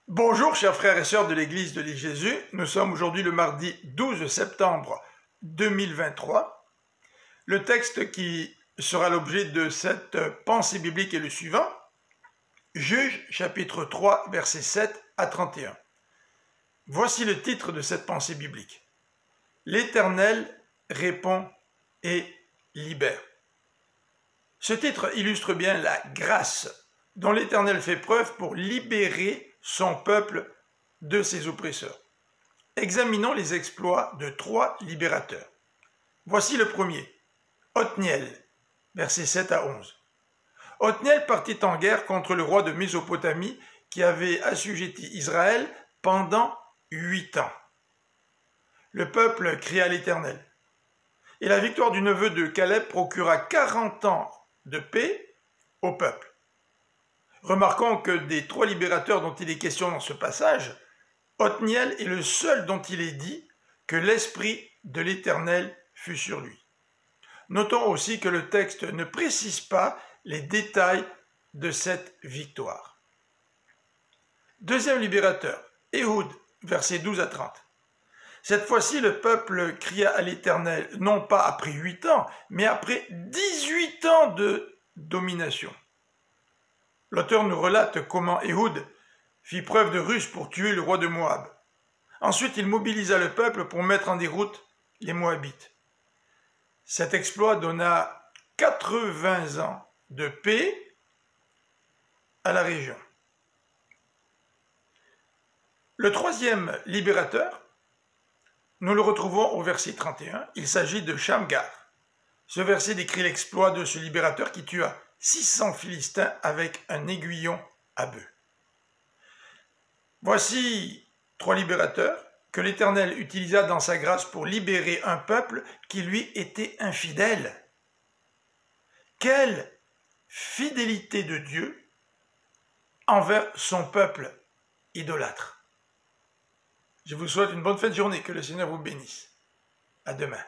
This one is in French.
Bonjour chers frères et sœurs de l'Église de l'île Jésus, nous sommes aujourd'hui le mardi 12 septembre 2023. Le texte qui sera l'objet de cette pensée biblique est le suivant, Juges chapitre 3 versets 7 à 31. Voici le titre de cette pensée biblique. L'Éternel répond et libère. Ce titre illustre bien la grâce dont l'Éternel fait preuve pour libérer son peuple de ses oppresseurs. Examinons les exploits de trois libérateurs. Voici le premier, Othniel, versets 7 à 11. Othniel partit en guerre contre le roi de Mésopotamie qui avait assujetti Israël pendant 8 ans. Le peuple cria à l'Éternel. Et la victoire du neveu de Caleb procura 40 ans de paix au peuple. Remarquons que des trois libérateurs dont il est question dans ce passage, Othniel est le seul dont il est dit que l'Esprit de l'Éternel fut sur lui. Notons aussi que le texte ne précise pas les détails de cette victoire. Deuxième libérateur, Éhoud, versets 12 à 30. Cette fois-ci, le peuple cria à l'Éternel, non pas après 8 ans, mais après 18 ans de domination. L'auteur nous relate comment Éhoud fit preuve de ruse pour tuer le roi de Moab. Ensuite, il mobilisa le peuple pour mettre en déroute les Moabites. Cet exploit donna 80 ans de paix à la région. Le troisième libérateur, nous le retrouvons au verset 31. Il s'agit de Shamgar. Ce verset décrit l'exploit de ce libérateur qui tua 600 Philistins avec un aiguillon à bœuf. Voici trois libérateurs que l'Éternel utilisa dans sa grâce pour libérer un peuple qui lui était infidèle. Quelle fidélité de Dieu envers son peuple idolâtre. Je vous souhaite une bonne fin de journée, que le Seigneur vous bénisse. À demain.